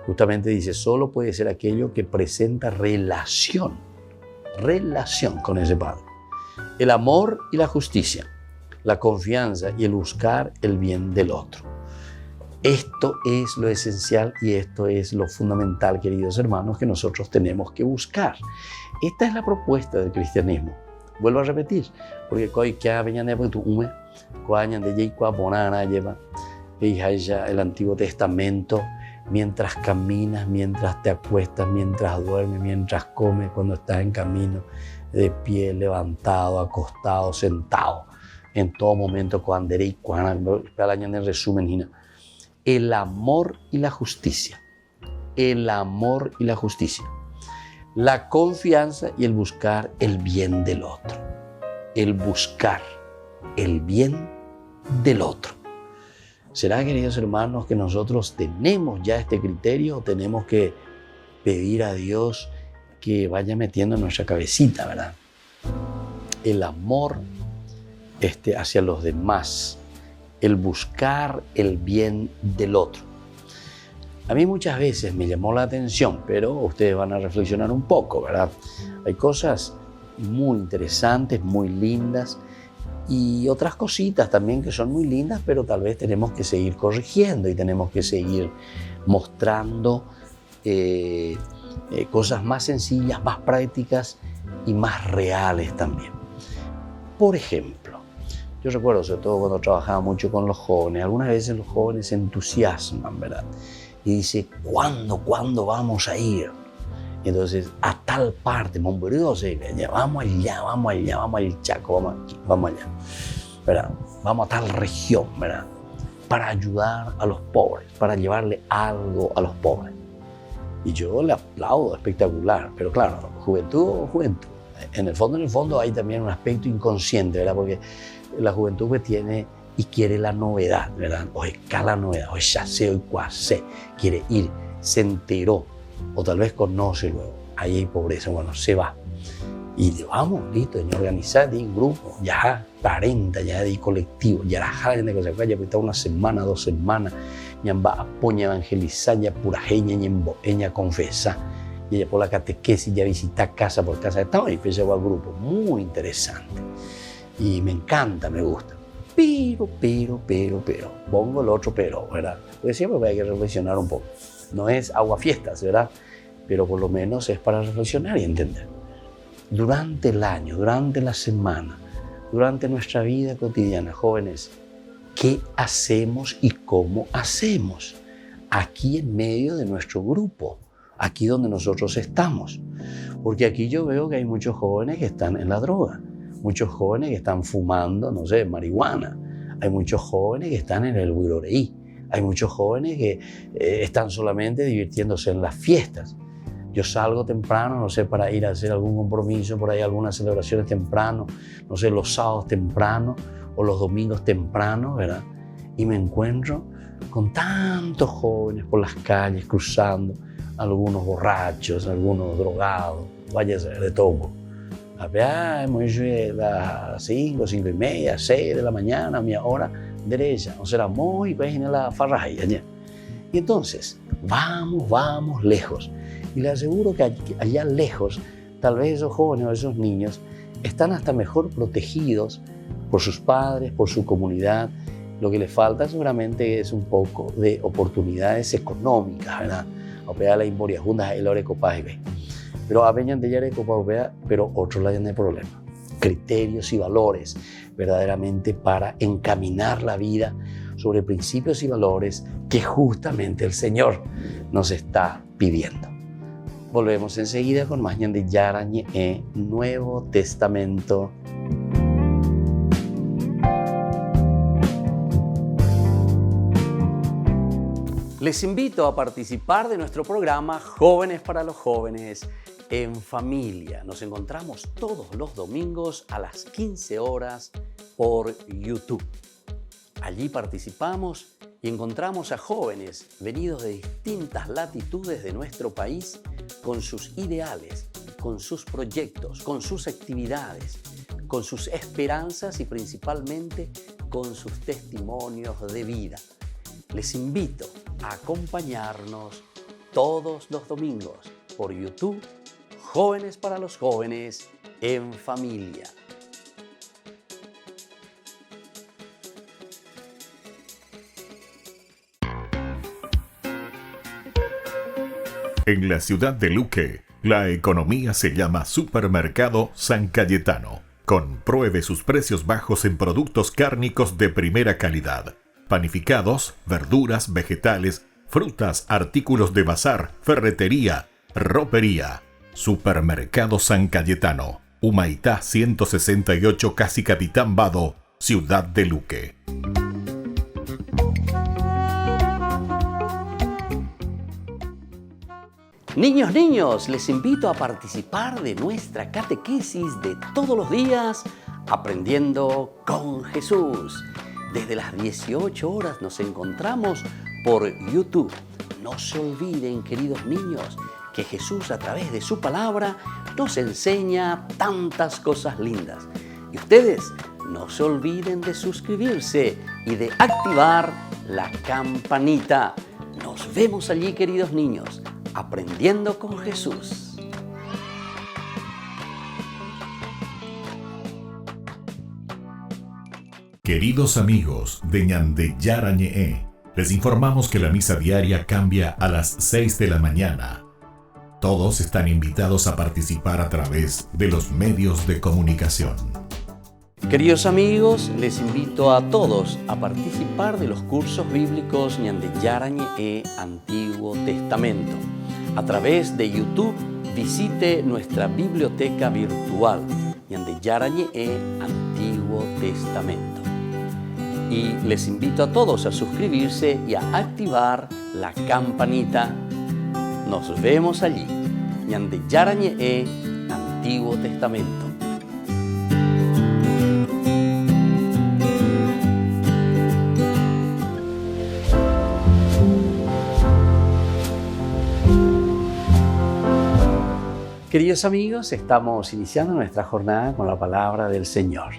Justamente dice, solo puede ser aquello que presenta relación con ese Padre. El amor y la justicia, la confianza y el buscar el bien del otro. Esto es lo esencial y esto es lo fundamental, queridos hermanos, que nosotros tenemos que buscar. Esta es la propuesta del cristianismo. Vuelvo a repetir, porque el Antiguo Testamento, mientras caminas, mientras te acuestas, mientras duermes, mientras comes, cuando estás en camino, de pie, levantado, acostado, sentado, en todo momento, cuando y cuando, en resumen, el amor y la justicia. El amor y la justicia. La confianza y el buscar el bien del otro. El buscar el bien del otro. ¿Será, queridos hermanos, que nosotros tenemos ya este criterio o tenemos que pedir a Dios que vaya metiendo en nuestra cabecita, ¿verdad? El amor hacia los demás, el buscar el bien del otro. A mí muchas veces me llamó la atención, pero ustedes van a reflexionar un poco, ¿verdad? Hay cosas muy interesantes, muy lindas, y otras cositas también que son muy lindas, pero tal vez tenemos que seguir corrigiendo y tenemos que seguir mostrando cosas más sencillas, más prácticas y más reales también. Por ejemplo, yo recuerdo, sobre todo cuando trabajaba mucho con los jóvenes, algunas veces los jóvenes se entusiasman, ¿verdad? Y dice, ¿cuándo vamos a ir? Y entonces, a tal parte, vamos allá, vamos al Chaco, vamos allá, ¿verdad? Vamos a tal región, ¿verdad? Para ayudar a los pobres, para llevarle algo a los pobres. Y yo le aplaudo, espectacular, pero claro, juventud. En el fondo hay también un aspecto inconsciente, ¿verdad? Porque la juventud pues tiene y quiere la novedad, ¿verdad? O escala la novedad, o ya sé, o cuase, quiere ir, se enteró, o tal vez conoce luego, ahí hay pobreza, bueno, se va. Y vamos, listo, ya organizar de grupo, ya 40, ya de colectivo, ya la gente que se fue, ya está una semana, 2 semanas, ya va a poner evangelizar, ya pura geña, ya confesar, y ya por la catequesis, ya visitar casa por casa, estamos y llegó al grupo, muy interesante. Y me encanta, me gusta. Pero, pongo el otro pero, ¿verdad? Porque siempre hay que reflexionar un poco. No es aguafiestas, ¿verdad? Pero por lo menos es para reflexionar y entender. Durante el año, durante la semana, durante nuestra vida cotidiana, jóvenes, ¿qué hacemos y cómo hacemos? Aquí en medio de nuestro grupo, aquí donde nosotros estamos. Porque aquí yo veo que hay muchos jóvenes que están en la droga. Muchos jóvenes que están fumando, no sé, marihuana. Hay muchos jóvenes que están en el buiroreí. Hay muchos jóvenes que están solamente divirtiéndose en las fiestas. Yo salgo temprano, no sé, para ir a hacer algún compromiso, por ahí algunas celebraciones temprano, no sé, los sábados temprano o los domingos temprano, ¿verdad? Y me encuentro con tantos jóvenes por las calles cruzando, algunos borrachos, algunos drogados, vaya a ser de todo. A ver, las 5, 5 y media, 6 de la mañana, mi hora derecha, o será muy página la farraja. Y entonces, vamos lejos. Y le aseguro que allá lejos, tal vez esos jóvenes o esos niños están hasta mejor protegidos por sus padres, por su comunidad. Lo que les falta seguramente es un poco de oportunidades económicas, ¿verdad? O sea, la inmoria juntas el ore copas y ve. Pero a veñan de yare copa, pero otros la tienen problema. Criterios y valores verdaderamente para encaminar la vida sobre principios y valores que justamente el Señor nos está pidiendo. Volvemos enseguida con más Ñan de Yarañe en Nuevo Testamento. Les invito a participar de nuestro programa Jóvenes para los Jóvenes en Familia. Nos encontramos todos los domingos a las 15 horas por YouTube. Allí participamos y encontramos a jóvenes venidos de distintas latitudes de nuestro país con sus ideales, con sus proyectos, con sus actividades, con sus esperanzas y principalmente con sus testimonios de vida. Les invito a acompañarnos todos los domingos por YouTube, Jóvenes para los Jóvenes en Familia. En la ciudad de Luque, la economía se llama Supermercado San Cayetano. Compruebe sus precios bajos en productos cárnicos de primera calidad. Panificados, verduras, vegetales, frutas, artículos de bazar, ferretería, ropería. Supermercado San Cayetano. Humaitá 168, casi Capitán Vado, Ciudad de Luque. Niños, les invito a participar de nuestra catequesis de todos los días, Aprendiendo con Jesús. Desde las 18 horas nos encontramos por YouTube. No se olviden, queridos niños, que Jesús a través de su palabra nos enseña tantas cosas lindas. Y ustedes no se olviden de suscribirse y de activar la campanita. Nos vemos allí, queridos niños, Aprendiendo con Jesús. Queridos amigos de Ñande Yarañe, les informamos que la misa diaria cambia a las 6 de la mañana. Todos están invitados a participar a través de los medios de comunicación. Queridos amigos, les invito a todos a participar de los cursos bíblicos Ñande Yarañe Antiguo Testamento. A través de YouTube, visite nuestra biblioteca virtual Ñande Yarañe Antiguo Testamento. Y les invito a todos a suscribirse y a activar la campanita. Nos vemos allí, Ñande Yarañe Antiguo Testamento. Queridos amigos, estamos iniciando nuestra jornada con la palabra del Señor.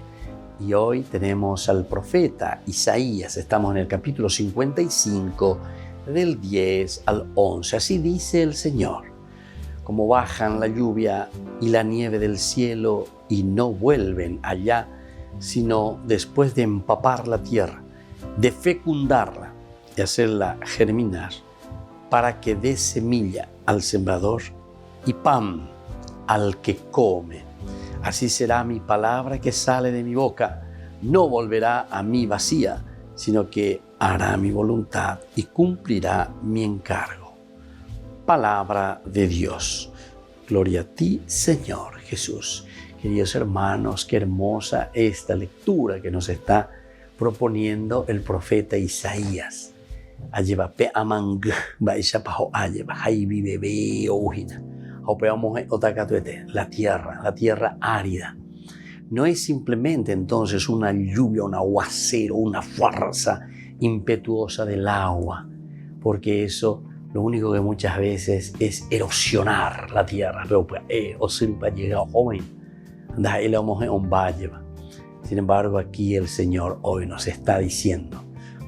Y hoy tenemos al profeta Isaías. Estamos en el capítulo 55, del 10 al 11. Así dice el Señor: como bajan la lluvia y la nieve del cielo y no vuelven allá, sino después de empapar la tierra, de fecundarla y hacerla germinar, para que dé semilla al sembrador y pan al que come. Así será mi palabra que sale de mi boca. No volverá a mí vacía, sino que hará mi voluntad y cumplirá mi encargo. Palabra de Dios. Gloria a ti, Señor Jesús. Queridos hermanos, qué hermosa esta lectura que nos está proponiendo el profeta Isaías. La tierra árida. No es simplemente entonces una lluvia, un aguacero, una fuerza impetuosa del agua, porque eso lo único que muchas veces es erosionar la tierra. Sin embargo, aquí el Señor hoy nos está diciendo,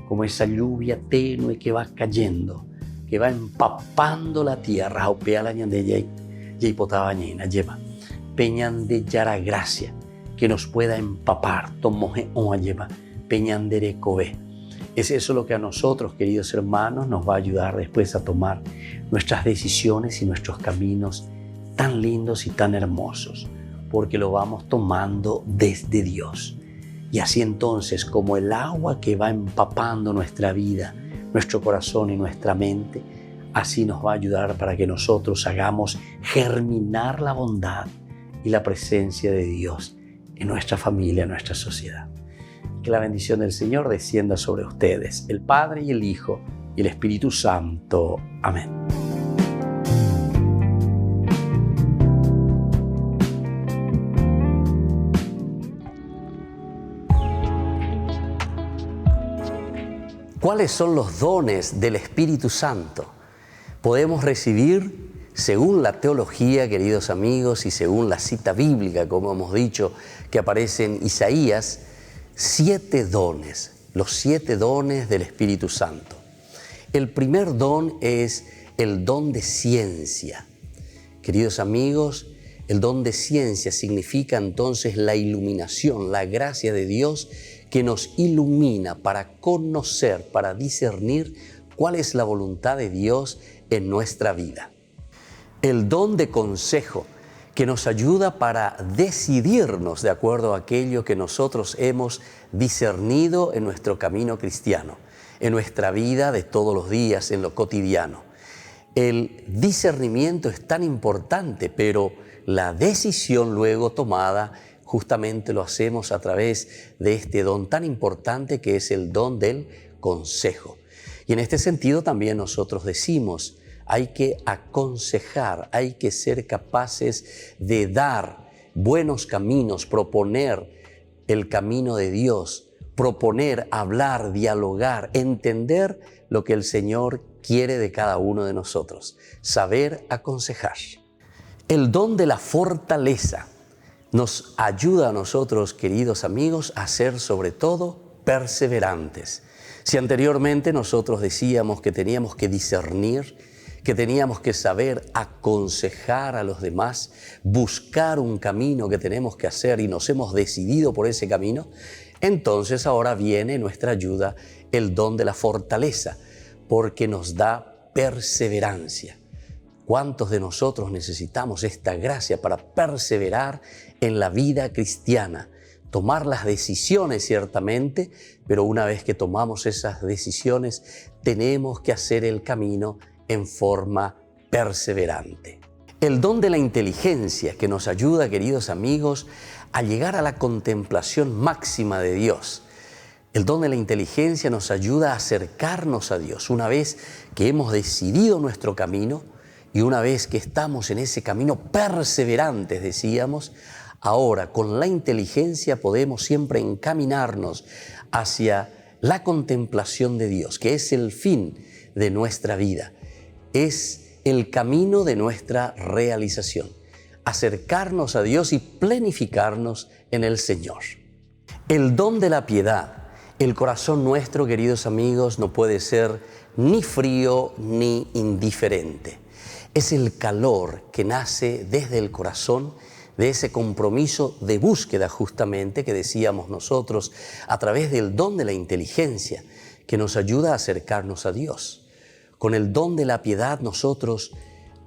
como esa lluvia tenue que va cayendo, que va empapando la tierra, peñan de yara gracia, que nos pueda empapar, es eso lo que a nosotros, queridos hermanos, nos va a ayudar después a tomar nuestras decisiones y nuestros caminos tan lindos y tan hermosos, porque lo vamos tomando desde Dios. Y así entonces, como el agua que va empapando nuestra vida, nuestro corazón y nuestra mente, así nos va a ayudar para que nosotros hagamos germinar la bondad y la presencia de Dios en nuestra familia, en nuestra sociedad. Que la bendición del Señor descienda sobre ustedes, el Padre y el Hijo y el Espíritu Santo. Amén. ¿Cuáles son los dones del Espíritu Santo? Podemos recibir, según la teología, queridos amigos, y según la cita bíblica, como hemos dicho, que aparece en Isaías, 7 dones, los 7 dones del Espíritu Santo. El primer don es el don de ciencia. Queridos amigos, el don de ciencia significa entonces la iluminación, la gracia de Dios que nos ilumina para conocer, para discernir cuál es la voluntad de Dios en nuestra vida. El don de consejo, que nos ayuda para decidirnos de acuerdo a aquello que nosotros hemos discernido en nuestro camino cristiano, en nuestra vida de todos los días, en lo cotidiano. El discernimiento es tan importante, pero la decisión luego tomada justamente lo hacemos a través de este don tan importante que es el don del consejo. Y en este sentido también nosotros decimos, hay que aconsejar, hay que ser capaces de dar buenos caminos, proponer el camino de Dios, proponer, hablar, dialogar, entender lo que el Señor quiere de cada uno de nosotros, saber aconsejar. El don de la fortaleza nos ayuda a nosotros, queridos amigos, a ser sobre todo perseverantes. Si anteriormente nosotros decíamos que teníamos que discernir, que teníamos que saber aconsejar a los demás, buscar un camino que tenemos que hacer y nos hemos decidido por ese camino, entonces ahora viene nuestra ayuda el don de la fortaleza, porque nos da perseverancia. ¿Cuántos de nosotros necesitamos esta gracia para perseverar en la vida cristiana? Tomar las decisiones ciertamente, pero una vez que tomamos esas decisiones, tenemos que hacer el camino en forma perseverante. El don de la inteligencia que nos ayuda, queridos amigos, a llegar a la contemplación máxima de Dios. El don de la inteligencia nos ayuda a acercarnos a Dios. Una vez que hemos decidido nuestro camino y una vez que estamos en ese camino perseverantes, decíamos, ahora con la inteligencia podemos siempre encaminarnos hacia la contemplación de Dios, que es el fin de nuestra vida. Es el camino de nuestra realización, acercarnos a Dios y planificarnos en el Señor. El don de la piedad. El corazón nuestro, queridos amigos, no puede ser ni frío ni indiferente. Es el calor que nace desde el corazón, de ese compromiso de búsqueda justamente que decíamos nosotros a través del don de la inteligencia que nos ayuda a acercarnos a Dios. Con el don de la piedad nosotros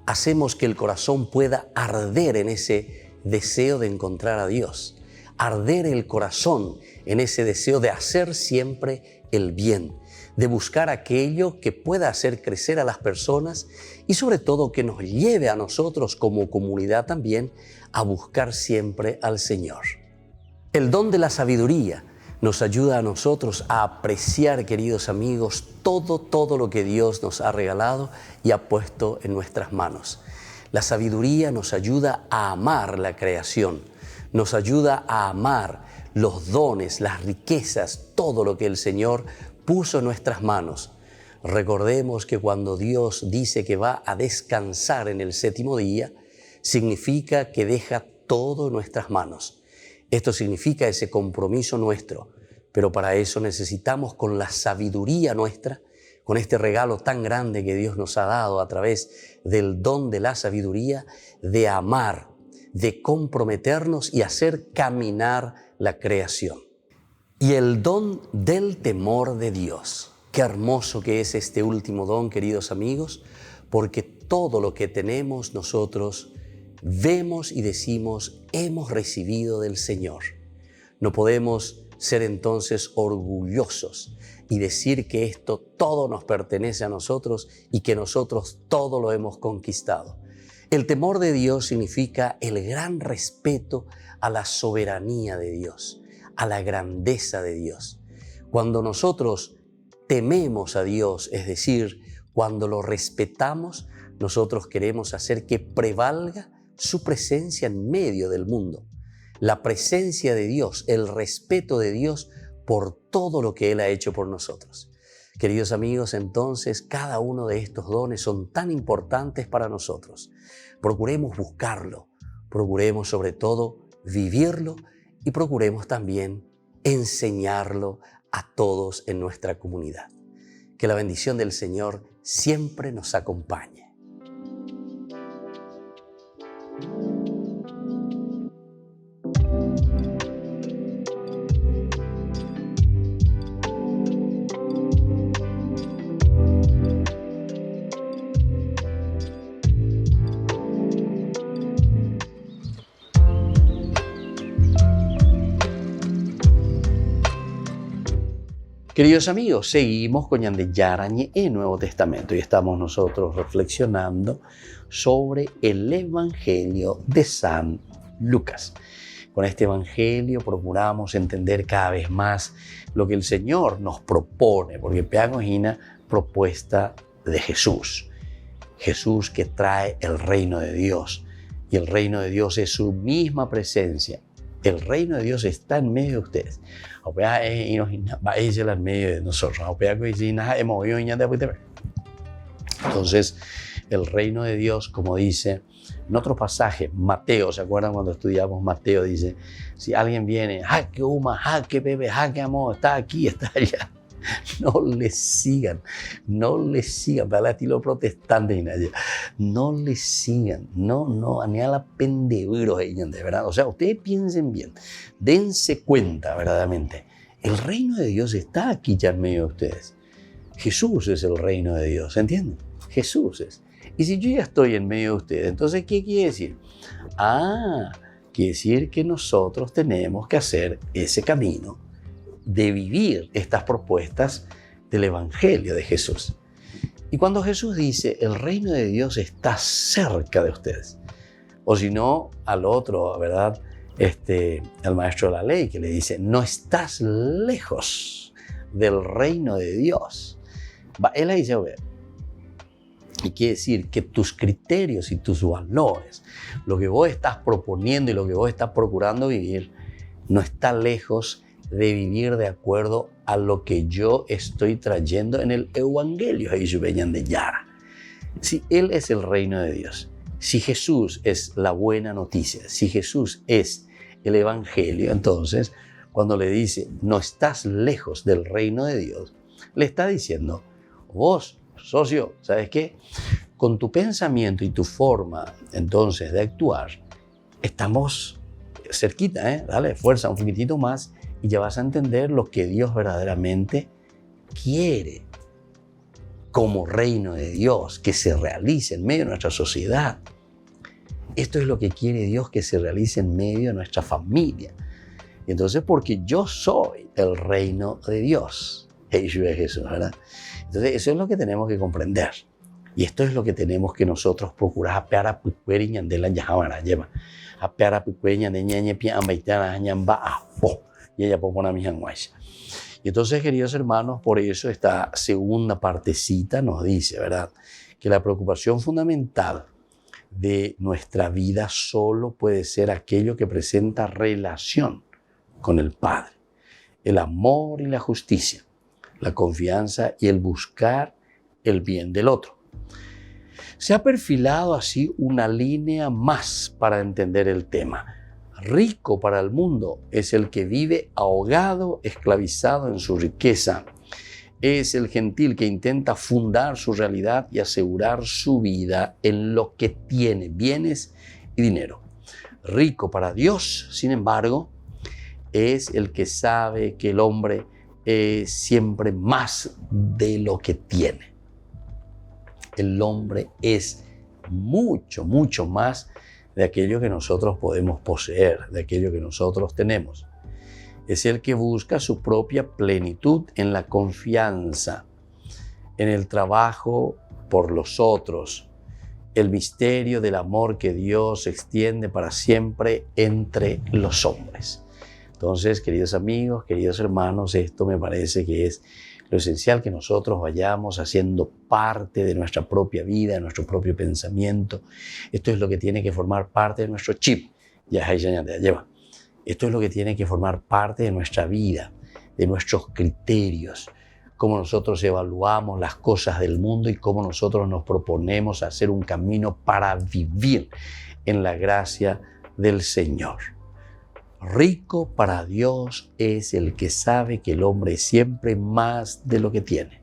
hacemos que el corazón pueda arder en ese deseo de encontrar a Dios, arder el corazón en ese deseo de hacer siempre el bien, de buscar aquello que pueda hacer crecer a las personas y sobre todo que nos lleve a nosotros como comunidad también a buscar siempre al Señor. El don de la sabiduría nos ayuda a nosotros a apreciar, queridos amigos, todo lo que Dios nos ha regalado y ha puesto en nuestras manos. La sabiduría nos ayuda a amar la creación, nos ayuda a amar los dones, las riquezas, todo lo que el Señor puso en nuestras manos. Recordemos que cuando Dios dice que va a descansar en el séptimo día, significa que deja todo en nuestras manos. Esto significa ese compromiso nuestro, pero para eso necesitamos con la sabiduría nuestra, con este regalo tan grande que Dios nos ha dado a través del don de la sabiduría, de amar, de comprometernos y hacer caminar la creación. Y el don del temor de Dios. Qué hermoso que es este último don, queridos amigos, porque todo lo que tenemos nosotros vemos y decimos hemos recibido del Señor. No podemos ser entonces orgullosos y decir que esto todo nos pertenece a nosotros y que nosotros todo lo hemos conquistado. El temor de Dios significa el gran respeto a la soberanía de Dios, a la grandeza de Dios. Cuando nosotros tememos a Dios, es decir, cuando lo respetamos, nosotros queremos hacer que prevalga su presencia en medio del mundo. La presencia de Dios, el respeto de Dios por todo lo que Él ha hecho por nosotros. Queridos amigos, entonces cada uno de estos dones son tan importantes para nosotros. Procuremos buscarlo, procuremos sobre todo vivirlo y procuremos también enseñarlo a todos en nuestra comunidad. Que la bendición del Señor siempre nos acompañe. Queridos amigos, seguimos con Ñande Yarañe en Nuevo Testamento y estamos nosotros reflexionando sobre el Evangelio de San Lucas. Con este Evangelio procuramos entender cada vez más lo que el Señor nos propone, porque peamos una propuesta de Jesús. Jesús que trae el reino de Dios, y el reino de Dios es su misma presencia. El reino de Dios está en medio de ustedes. En medio de nosotros. Entonces, el reino de Dios, como dice en otro pasaje, Mateo, ¿se acuerdan cuando estudiamos Mateo? Dice, si alguien viene, que uma, que bebe, que amor, está aquí, está allá. No le sigan, para el estilo protestante, no le sigan, no, ni a la pendebros, de verdad. O sea, ustedes piensen bien, dense cuenta verdaderamente, el reino de Dios está aquí ya en medio de ustedes. Jesús es el reino de Dios, ¿entienden? Jesús es. Y si yo ya estoy en medio de ustedes, entonces, ¿qué quiere decir? Quiere decir que nosotros tenemos que hacer ese camino de vivir estas propuestas del Evangelio de Jesús. Y cuando Jesús dice, el reino de Dios está cerca de ustedes, o si no, al otro, ¿verdad? Al maestro de la ley que le dice, no estás lejos del reino de Dios. Él le dice, y quiere decir que tus criterios y tus valores, lo que vos estás proponiendo y lo que vos estás procurando vivir, no está lejos de vivir de acuerdo a lo que yo estoy trayendo en el Evangelio. Si Él es el reino de Dios, si Jesús es la buena noticia, si Jesús es el Evangelio, entonces cuando le dice, no estás lejos del reino de Dios, le está diciendo, vos, socio, ¿sabes qué? Con tu pensamiento y tu forma entonces de actuar, estamos cerquita, dale fuerza un poquitito más y ya vas a entender lo que Dios verdaderamente quiere como reino de Dios, que se realice en medio de nuestra sociedad. Esto es lo que quiere Dios, que se realice en medio de nuestra familia. Y entonces, porque yo soy el reino de Dios, Jesús, ¿verdad? Entonces, eso es lo que tenemos que comprender. Y esto es lo que tenemos que nosotros procurar. Y entonces, queridos hermanos, por eso esta segunda partecita nos dice, ¿verdad?, que la preocupación fundamental de nuestra vida solo puede ser aquello que presenta relación con el Padre, el amor y la justicia, la confianza y el buscar el bien del otro. Se ha perfilado así una línea más para entender el tema. Rico para el mundo es el que vive ahogado, esclavizado en su riqueza. Es el gentil que intenta fundar su realidad y asegurar su vida en lo que tiene, bienes y dinero. Rico para Dios, sin embargo, es el que sabe que el hombre es siempre más de lo que tiene. El hombre es mucho, mucho más de aquello que nosotros podemos poseer, de aquello que nosotros tenemos. Es el que busca su propia plenitud en la confianza, en el trabajo por los otros, el misterio del amor que Dios extiende para siempre entre los hombres. Entonces, queridos amigos, queridos hermanos, esto me parece que es lo esencial, que nosotros vayamos haciendo parte de nuestra propia vida, de nuestro propio pensamiento. Esto es lo que tiene que formar parte de nuestro chip. Esto es lo que tiene que formar parte de nuestra vida, de nuestros criterios, cómo nosotros evaluamos las cosas del mundo y cómo nosotros nos proponemos hacer un camino para vivir en la gracia del Señor. Rico para Dios es el que sabe que el hombre es siempre más de lo que tiene.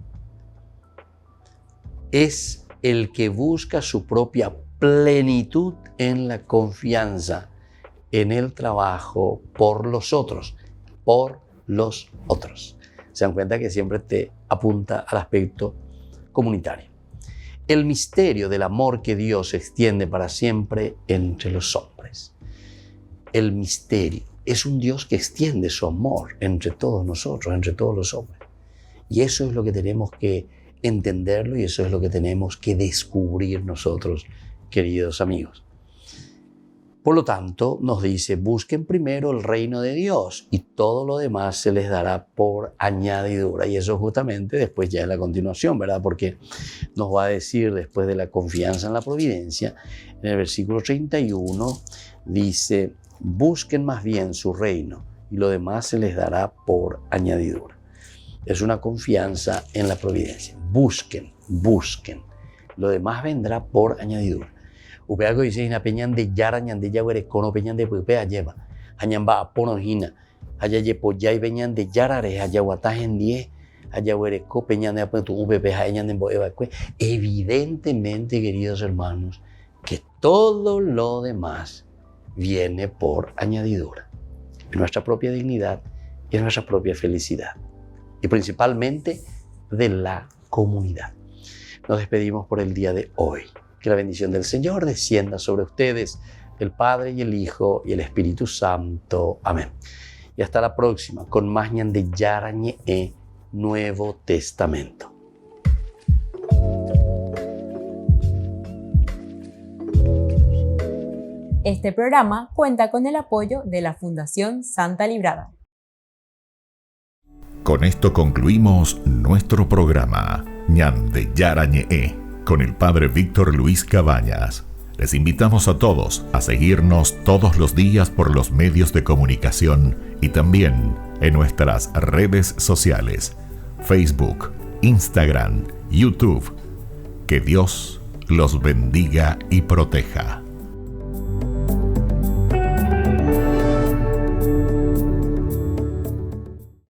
Es el que busca su propia plenitud en la confianza, en el trabajo por los otros, Se dan cuenta que siempre te apunta al aspecto comunitario. El misterio del amor que Dios extiende para siempre entre los hombres. El misterio es un Dios que extiende su amor entre todos nosotros, entre todos los hombres. Y eso es lo que tenemos que entenderlo y eso es lo que tenemos que descubrir nosotros, queridos amigos. Por lo tanto, nos dice, busquen primero el reino de Dios y todo lo demás se les dará por añadidura. Y eso justamente después ya es la continuación, ¿verdad? Porque nos va a decir, después de la confianza en la providencia, en el versículo 31, dice, busquen más bien su reino y lo demás se les dará por añadidura. Es una confianza en la providencia. Busquen. Lo demás vendrá por añadidura. Upeago dice ina peñan de yara ñan de yaguere kono peñan de pupea lleva. Añamba apono hina. Ayaye poyay peñan de yarare ayaguatajen die. Ayaguere ko peñan de apuntu upepe hañan de boeva. Evidentemente, queridos hermanos, que todo lo demás viene por añadidura. En nuestra propia dignidad y en nuestra propia felicidad. Y principalmente de la comunidad. Nos despedimos por el día de hoy. Que la bendición del Señor descienda sobre ustedes, el Padre y el Hijo y el Espíritu Santo. Amén. Y hasta la próxima con más ñande yarañe Nuevo Testamento. Este programa cuenta con el apoyo de la Fundación Santa Librada. Con esto concluimos nuestro programa Ñande Yarañe con el Padre Víctor Luis Cabañas. Les invitamos a todos a seguirnos todos los días por los medios de comunicación y también en nuestras redes sociales, Facebook, Instagram, YouTube. Que Dios los bendiga y proteja.